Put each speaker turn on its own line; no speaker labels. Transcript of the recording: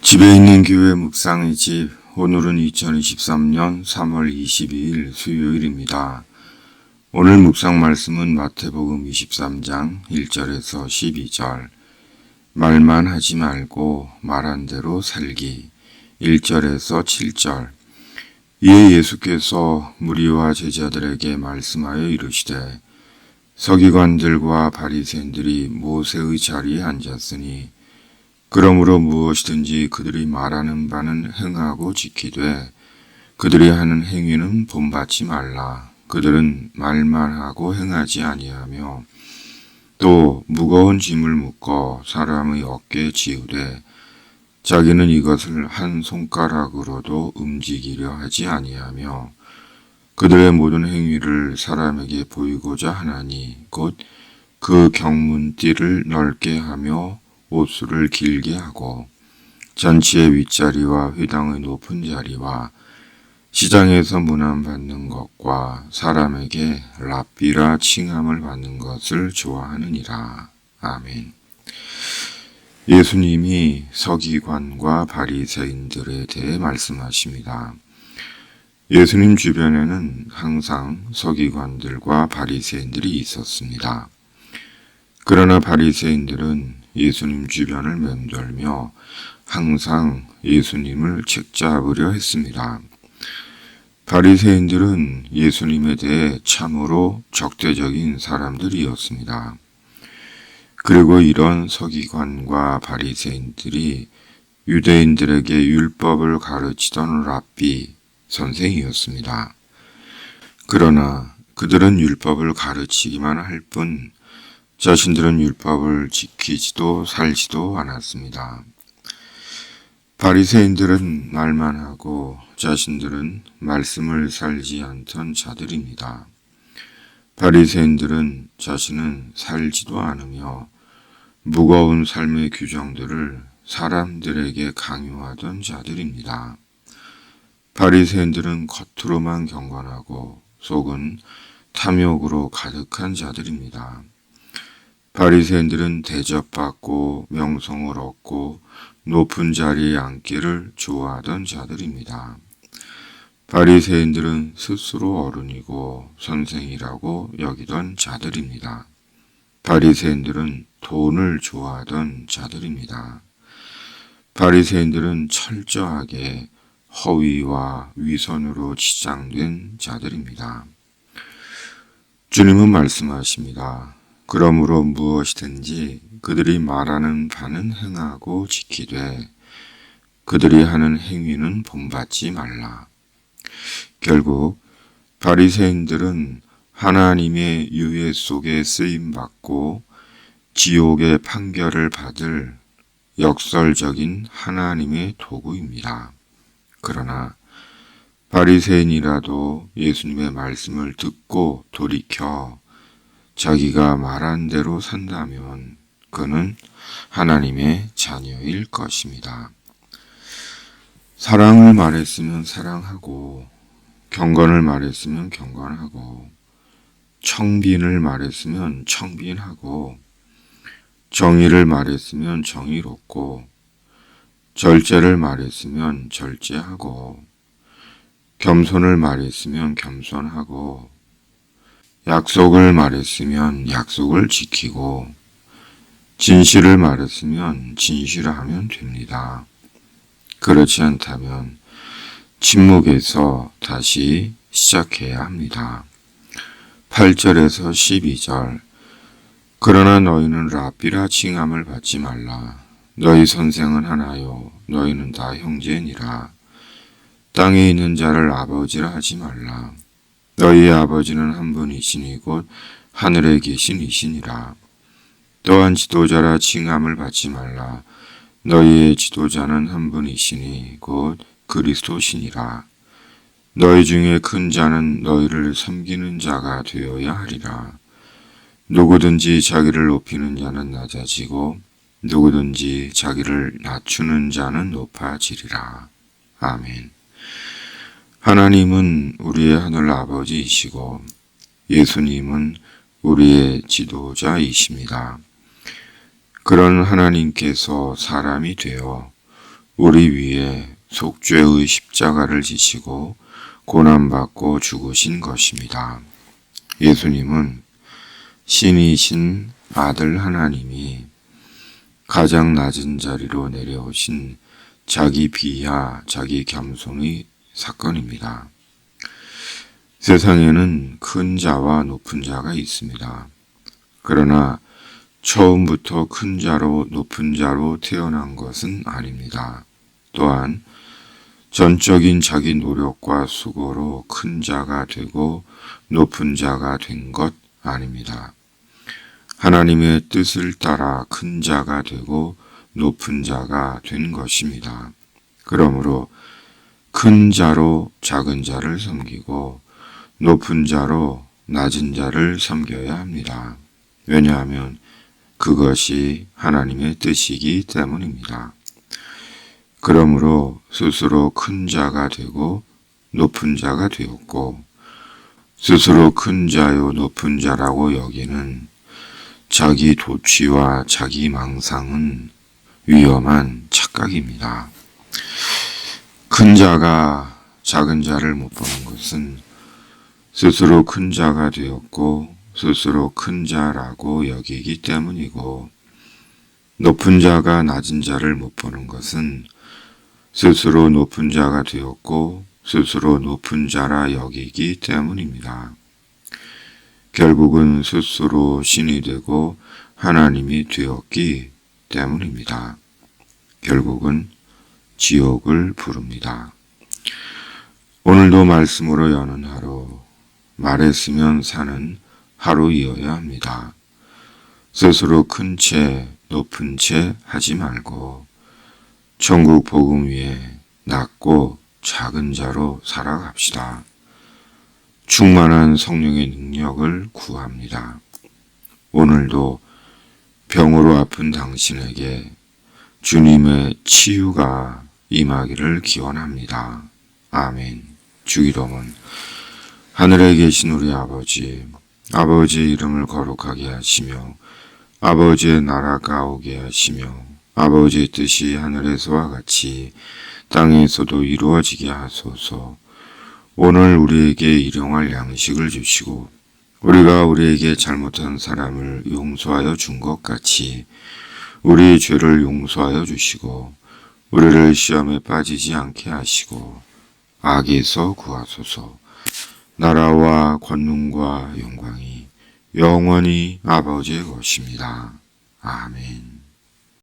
집에 있는 교회 묵상의 집, 오늘은 2023년 3월 22일 수요일입니다. 오늘 묵상 말씀은 마태복음 23장 1절에서 12절, 말만 하지 말고 말한 대로 살기, 1절에서 7절. 이에 예수께서 무리와 제자들에게 말씀하여 이르시되, 서기관들과 바리새인들이 모세의 자리에 앉았으니 그러므로 무엇이든지 그들이 말하는 바는 행하고 지키되 그들이 하는 행위는 본받지 말라. 그들은 말만 하고 행하지 아니하며 또 무거운 짐을 묶어 사람의 어깨에 지우되 자기는 이것을 한 손가락으로도 움직이려 하지 아니하며 그들의 모든 행위를 사람에게 보이고자 하나니 곧 그 경문띠를 넓게 하며 옷수를 길게 하고 잔치의 윗자리와 회당의 높은 자리와 시장에서 문안받는 것과 사람에게 랍비라 칭함을 받는 것을 좋아하느니라. 아멘. 예수님이 서기관과 바리새인들에 대해 말씀하십니다. 예수님 주변에는 항상 서기관들과 바리새인들이 있었습니다. 그러나 바리새인들은 예수님 주변을 맴돌며 항상 예수님을 책잡으려 했습니다. 바리새인들은 예수님에 대해 참으로 적대적인 사람들이었습니다. 그리고 이런 서기관과 바리새인들이 유대인들에게 율법을 가르치던 랍비 선생이었습니다. 그러나 그들은 율법을 가르치기만 할 뿐 자신들은 율법을 지키지도 살지도 않았습니다. 바리새인들은 말만 하고 자신들은 말씀을 살지 않던 자들입니다. 바리새인들은 자신은 살지도 않으며 무거운 삶의 규정들을 사람들에게 강요하던 자들입니다. 바리새인들은 겉으로만 경건하고 속은 탐욕으로 가득한 자들입니다. 바리새인들은 대접받고 명성을 얻고 높은 자리에 앉기를 좋아하던 자들입니다. 바리새인들은 스스로 어른이고 선생이라고 여기던 자들입니다. 바리새인들은 돈을 좋아하던 자들입니다. 바리새인들은 철저하게 허위와 위선으로 치장된 자들입니다. 주님은 말씀하십니다. 그러므로 무엇이든지 그들이 말하는 바는 행하고 지키되 그들이 하는 행위는 본받지 말라. 결국 바리새인들은 하나님의 유해 속에 쓰임받고 지옥의 판결을 받을 역설적인 하나님의 도구입니다. 그러나 바리새인이라도 예수님의 말씀을 듣고 돌이켜 자기가 말한 대로 산다면 그는 하나님의 자녀일 것입니다. 사랑을 말했으면 사랑하고 경건을 말했으면 경건하고 청빈을 말했으면 청빈하고 정의를 말했으면 정의롭고 절제를 말했으면 절제하고 겸손을 말했으면 겸손하고 약속을 말했으면 약속을 지키고 진실을 말했으면 진실하면 됩니다. 그렇지 않다면 침묵에서 다시 시작해야 합니다. 8절에서 12절. 그러나 너희는 랍비라 칭함을 받지 말라. 너희 선생은 하나요 너희는 다 형제니라. 땅에 있는 자를 아버지라 하지 말라. 너희의 아버지는 한 분이시니 곧 하늘에 계신 이시니라. 또한 지도자라 칭함을 받지 말라. 너희의 지도자는 한 분이시니 곧 그리스도시니라. 너희 중에 큰 자는 너희를 섬기는 자가 되어야 하리라. 누구든지 자기를 높이는 자는 낮아지고 누구든지 자기를 낮추는 자는 높아지리라. 아멘. 하나님은 우리의 하늘 아버지이시고 예수님은 우리의 지도자이십니다. 그런 하나님께서 사람이 되어 우리 위에 속죄의 십자가를 지시고 고난받고 죽으신 것입니다. 예수님은 신이신 아들 하나님이 가장 낮은 자리로 내려오신 자기 비하, 자기 겸손의 사건입니다. 세상에는 큰 자와 높은 자가 있습니다. 그러나 처음부터 큰 자로 높은 자로 태어난 것은 아닙니다. 또한 전적인 자기 노력과 수고로 큰 자가 되고 높은 자가 된 것 아닙니다. 하나님의 뜻을 따라 큰 자가 되고 높은 자가 된 것입니다. 그러므로 큰 자로 작은 자를 섬기고 높은 자로 낮은 자를 섬겨야 합니다. 왜냐하면 그것이 하나님의 뜻이기 때문입니다. 그러므로 스스로 큰 자가 되고 높은 자가 되었고 스스로 큰 자요 높은 자라고 여기는 자기 도취와 자기 망상은 위험한 착각입니다. 큰 자가 작은 자를 못 보는 것은 스스로 큰 자가 되었고 스스로 큰 자라고 여기기 때문이고 높은 자가 낮은 자를 못 보는 것은 스스로 높은 자가 되었고 스스로 높은 자라 여기기 때문입니다. 결국은 스스로 신이 되고 하나님이 되었기 때문입니다. 결국은 지옥을 부릅니다. 오늘도 말씀으로 여는 하루, 말했으면 사는 하루이어야 합니다. 스스로 큰 채, 높은 채 하지 말고 천국 복음 위에 낮고 작은 자로 살아갑시다. 충만한 성령의 능력을 구합니다. 오늘도 병으로 아픈 당신에게 주님의 치유가 임하기를 기원합니다. 아멘. 주기도문. 하늘에 계신 우리 아버지, 아버지의 이름을 거룩하게 하시며 아버지의 나라가 오게 하시며 아버지의 뜻이 하늘에서와 같이 땅에서도 이루어지게 하소서. 오늘 우리에게 일용할 양식을 주시고 우리가 우리에게 잘못한 사람을 용서하여 준 것 같이 우리의 죄를 용서하여 주시고 우리를 시험에 빠지지 않게 하시고 악에서 구하소서. 나라와 권능과 영광이 영원히 아버지의 것입니다. 아멘.